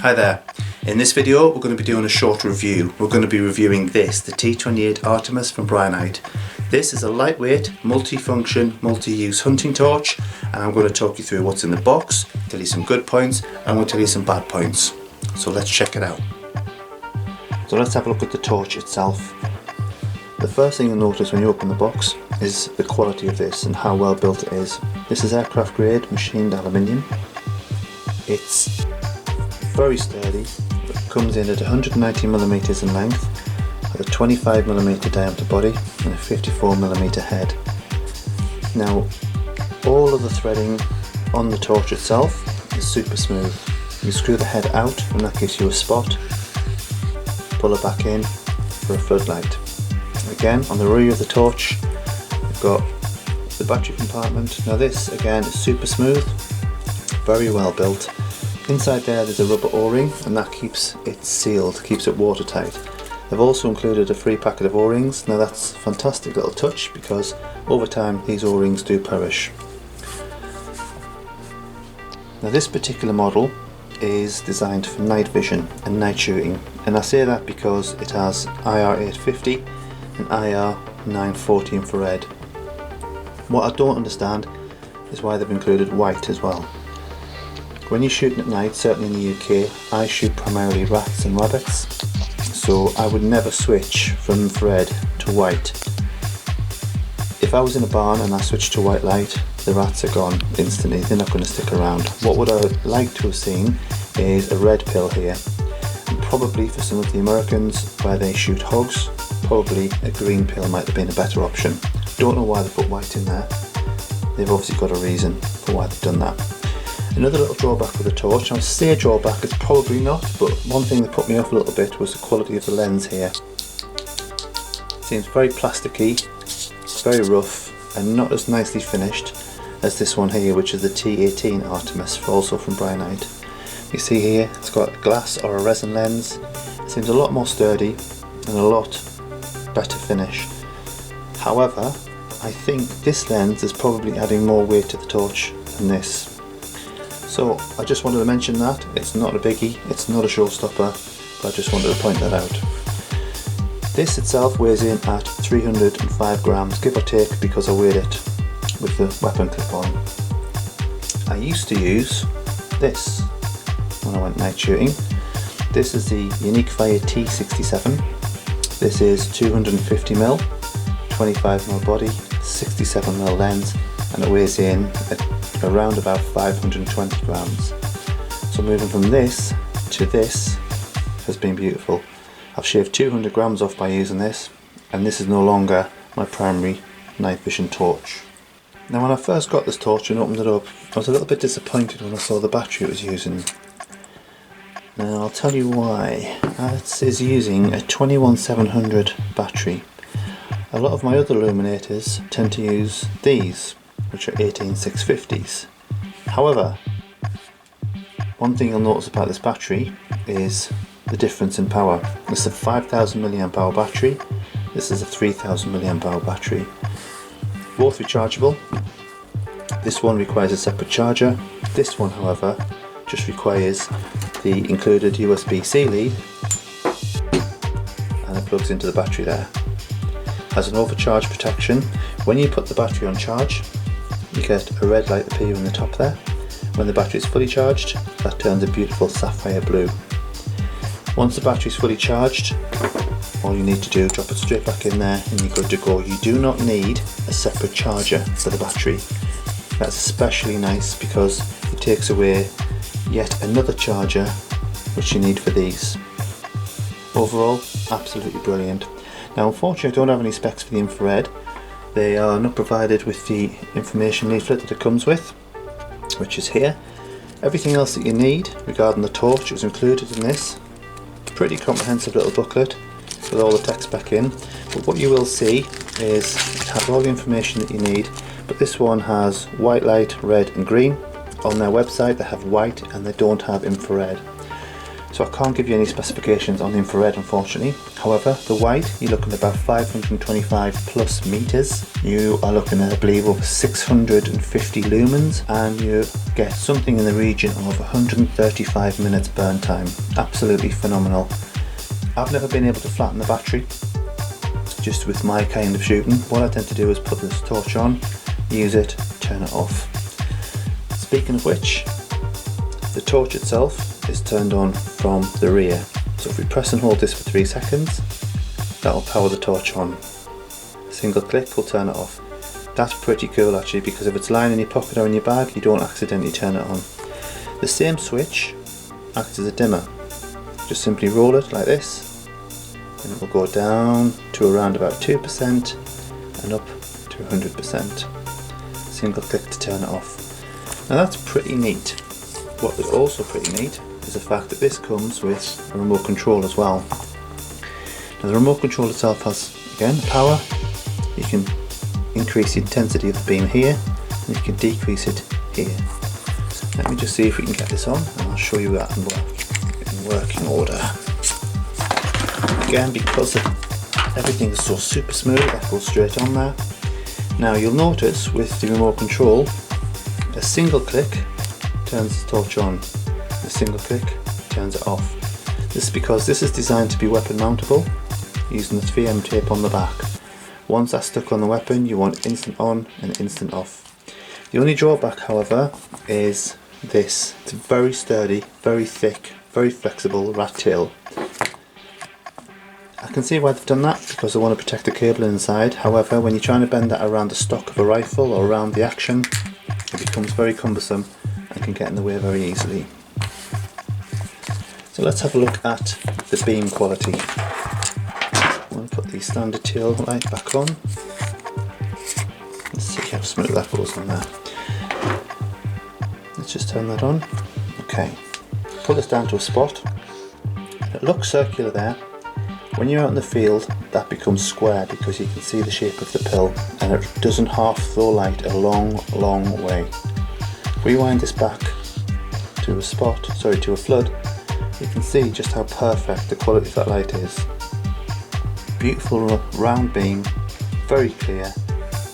Hi there. In this video we're going to be doing a short review. We're going to be reviewing this, the T28 Artemis from Brinyte. This is a lightweight, multi-function, multi-use hunting torch, and I'm going to talk you through what's in the box, tell you some good points, and I'm going to tell you some bad points. So let's check it out. So let's have a look at the torch itself. The first thing you'll notice when you open the box is the quality of this and how well built it is. This is aircraft grade machined aluminium. It's very sturdy. It comes in at 190mm in length, with a 25mm diameter body and a 54mm head. Now, all of the threading on the torch itself is super smooth. You screw the head out and that gives you a spot. Pull it back in for a floodlight. Again, on the rear of the torch, you've got the battery compartment. Now this, again, is super smooth, very well built. Inside there's a rubber O-ring and that keeps it sealed, keeps it watertight. They've also included a free packet of O-rings. Now that's a fantastic little touch because over time these O-rings do perish. Now this particular model is designed for night vision and night shooting, and I say that because it has IR850 and IR940 infrared. What I don't understand is why they've included white as well. When you're shooting at night, certainly in the UK, I shoot primarily rats and rabbits, so I would never switch from infrared to white. If I was in a barn and I switched to white light, the rats are gone instantly, they're not going to stick around. What would I like to have seen is a red pill here, and probably for some of the Americans where they shoot hogs, probably a green pill might have been a better option. Don't know why they put white in there. They've obviously got a reason for why they've done that. Another little drawback with the torch, I'll say drawback, it's probably not, but one thing that put me off a little bit was the quality of the lens here. It seems very plasticky, very rough, and not as nicely finished as this one here, which is the T28 Artemis, also from Brinyte. You see here, it's got a glass or a resin lens. It seems a lot more sturdy and a lot better finish. However, I think this lens is probably adding more weight to the torch than this. So I just wanted to mention that. It's not a biggie, it's not a showstopper, but I just wanted to point that out. This itself weighs in at 305 grams, give or take, because I weighed it with the weapon clip on. I used to use this when I went night shooting. This is the Unique Fire T67. This is 250mm, 25mm body, 67mm lens, and it weighs in at around about 520 grams. So moving from this to this has been beautiful. I've shaved 200 grams off by using this, and this is no longer my primary night vision torch. Now when I first got this torch and opened it up, I was a little bit disappointed when I saw the battery it was using. Now I'll tell you why. It is using a 21700 battery. A lot of my other illuminators tend to use these, which are 18650s. However, one thing you'll notice about this battery is the difference in power. This is a 5000 mAh battery, this is a 3000 mAh battery. Both rechargeable. This one requires a separate charger. This one, however, just requires the included USB-C lead, and it plugs into the battery there. Has an overcharge protection. When you put the battery on charge, you get a red light appear in the top there. When the battery is fully charged, that turns a beautiful sapphire blue. Once the battery is fully charged, all you need to do is drop it straight back in there and you're good to go. You do not need a separate charger for the battery. That's especially nice because it takes away yet another charger which you need for these. Overall, absolutely brilliant. Now unfortunately I don't have any specs for the infrared. They are not provided with the information leaflet that it comes with, which is here. Everything else that you need regarding the torch is included in this. Pretty comprehensive little booklet with all the text back in. But what you will see is it has all the information that you need, but this one has white light, red and green. On their website they have white and they don't have infrared. So I can't give you any specifications on the infrared, unfortunately. However, the white, you're looking at about 525 plus meters. You are looking at, I believe, over 650 lumens, and you get something in the region of 135 minutes burn time. Absolutely phenomenal. I've never been able to flatten the battery, just with my kind of shooting. What I tend to do is put this torch on, use it, turn it off. Speaking of which, the torch itself is turned on from the rear. So if we press and hold this for 3 seconds, that will power the torch on. A single click will turn it off. That's pretty cool actually, because if it's lying in your pocket or in your bag, you don't accidentally turn it on. The same switch acts as a dimmer. Just simply roll it like this, and it will go down to around about 2% and up to 100%. Single click to turn it off. Now that's pretty neat. What is also pretty neat is the fact that this comes with a remote control as well. Now the remote control itself has, again, power. You can increase the intensity of the beam here, and you can decrease it here. Let me just see if we can get this on, and I'll show you that in working order. Again, because everything is so super smooth, that goes straight on there. Now you'll notice with the remote control, a single click turns the torch on, a single click turns it off. This is because this is designed to be weapon mountable, using the 3M tape on the back. Once that's stuck on the weapon, you want instant on and instant off. The only drawback, however, is this. It's very sturdy, very thick, very flexible rat tail. I can see why they've done that, because they want to protect the cable inside. However, when you're trying to bend that around the stock of a rifle or around the action, it becomes very cumbersome and can get in the way very easily. So let's have a look at the beam quality. I'm going to put the standard tail light back on. Let's see how smooth that goes on there. Let's just turn that on. Okay, put this down to a spot. It looks circular there. When you're out in the field, that becomes square because you can see the shape of the pill, and it doesn't half throw light a long way. Rewind this back to a flood, you can see just how perfect the quality of that light is. Beautiful round beam, very clear,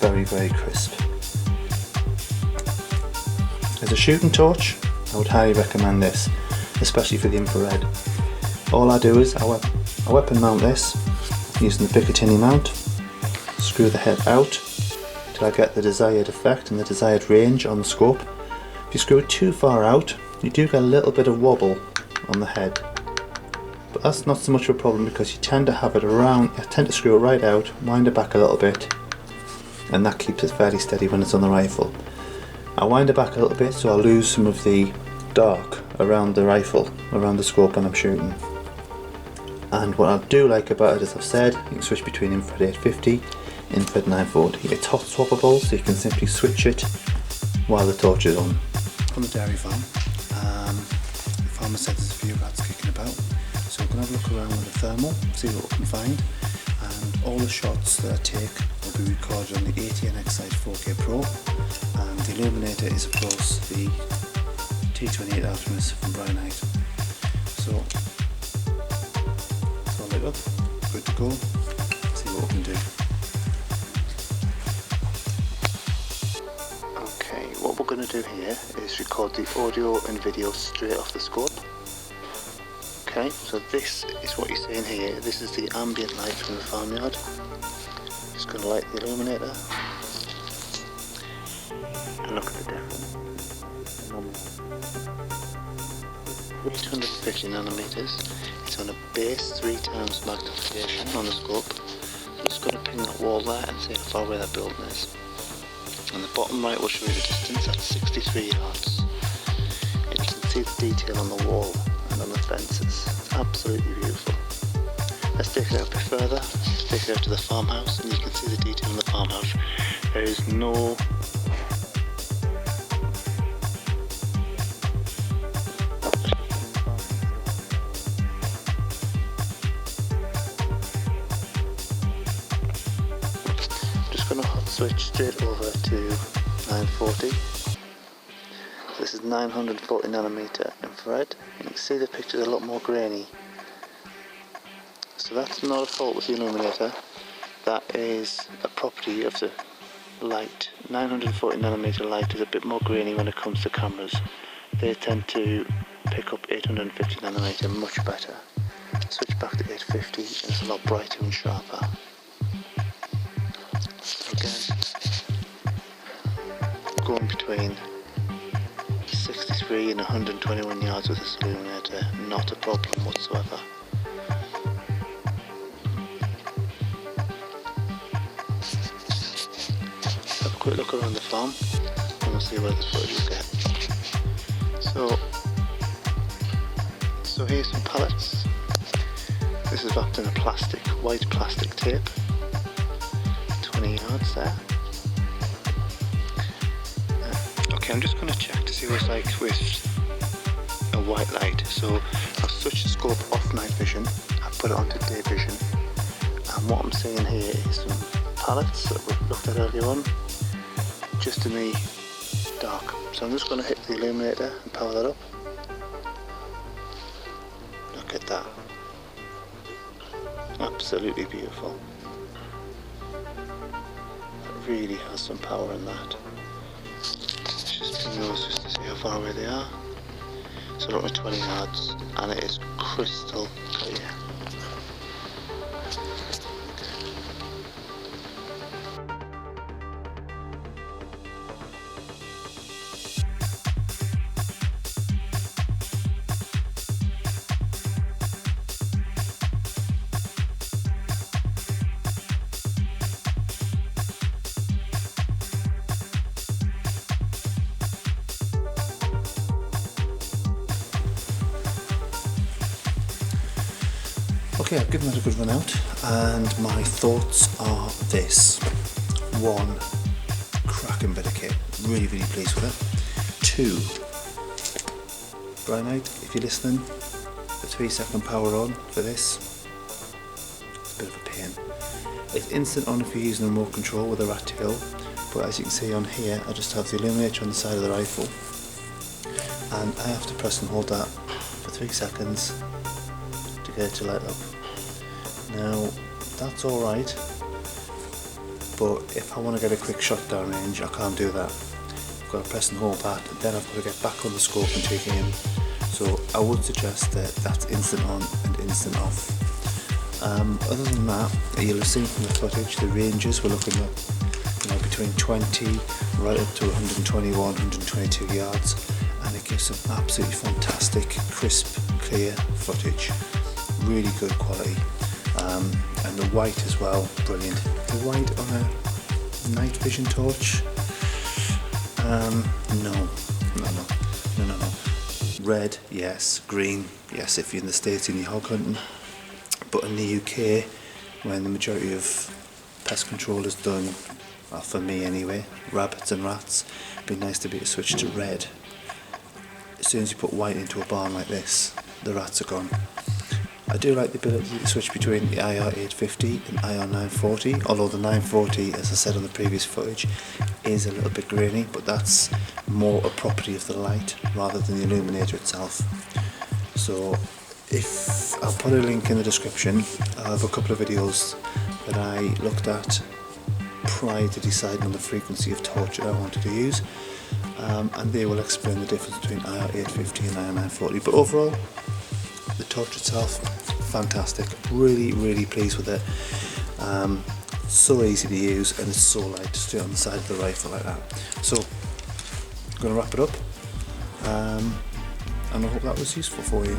very crisp. As a shooting torch, I would highly recommend this, especially for the infrared. All I do is I weapon mount this using the Picatinny mount, screw the head out till I get the desired effect and the desired range on the scope. If you screw it too far out, you do get a little bit of wobble on the head, but that's not so much of a problem because you tend to have it around, you tend to screw it right out, wind it back a little bit, and that keeps it fairly steady when it's on the rifle. I wind it back a little bit so I lose some of the dark around the rifle, around the scope when I'm shooting. And what I do like about it, as I've said, you can switch between Infra-Red 850, Infra-Red 940. It's hot swappable, so you can simply switch it while the torch is on. On the dairy farm, the farmer said there's a few rats kicking about, so we're going to have a look around with the thermal, see what we can find, and all the shots that I take will be recorded on the ATNX Sight 4K Pro, and the Illuminator is of course the T28 Artemis from Brinyte. So it's all lit up, good to go, see what we can do. Okay, what we're going to do here is record the audio and video straight off the scope. Okay, so this is what you're seeing here. This is the ambient light from the farmyard. Just going to light the illuminator and look at the difference. 850 nanometers. It's on a base 3 times magnification on the scope. I'm just going to ping that wall there and see how far away that building is. And the bottom right will show you the distance at 63 yards. You can see the detail on the wall and on the fences. It's absolutely beautiful. Let's take it out a bit further. Let's take it out to the farmhouse and you can see the detail in the farmhouse. There is no switch straight over to 940. This is 940 nanometer infrared. You can see the picture is a lot more grainy. So that's not a fault with the Illuminator. That is a property of the light. 940nm light is a bit more grainy when it comes to cameras. They tend to pick up 850nm much better. Switch back to 850 and it's a lot brighter and sharper. Again, going between 63 and 121 yards with this Illuminator, not a problem whatsoever. Have a quick look around the farm and we'll see where the footage will get. So here's some pallets. This is wrapped in a white plastic tape. 20 yards there. Okay, I'm just going to check to see what it's like with a white light. So I've switched the scope off night vision, I've put it onto day vision, and what I'm seeing here is some pallets that we looked at earlier on, just in the dark. So I'm just going to hit the Illuminator and power that up. Look at that. Absolutely beautiful. It really has some power in that. Let's just pin those just to see how far away they are. So we're at 20 yards and it is crystal clear. Okay, I've given that a good run out, and my thoughts are this. 1, cracking bit of kit, really pleased with it. 2, Brinyte, if you're listening, the 3-second power on for this, it's a bit of a pain. It's instant on if you're using a remote control with a rat tail, but as you can see on here, I just have the Illuminator on the side of the rifle, and I have to press and hold that for 3 seconds to get it to light up. Now that's alright, but if I want to get a quick shot down range, I can't do that. I've got to press and hold that, and then I've got to get back on the scope and take aim. So I would suggest that that's instant on and instant off. Other than that, you'll have seen from the footage the ranges we're looking at, between 20 right up to 121, 122 yards, and it gives some absolutely fantastic, crisp, clear footage. Really good quality. And the white as well, brilliant. The white on a night vision torch, no. Red, yes. Green, yes, if you're in the States and you're hog hunting. But in the UK, when the majority of pest control is done, well, for me anyway, rabbits and rats, it'd be nice to be able to switch to red. As soon as you put white into a barn like this, the rats are gone. I do like the ability to switch between the IR850 and IR940, although the 940, as I said on the previous footage, is a little bit grainy, but that's more a property of the light rather than the Illuminator itself. So I'll put a link in the description. I have a couple of videos that I looked at prior to deciding on the frequency of torch that I wanted to use, and they will explain the difference between IR850 and IR940. But overall, the torch itself, fantastic. Really pleased with it. So easy to use, and it's so light to stay on the side of the rifle like that. So I'm going to wrap it up, and I hope that was useful for you.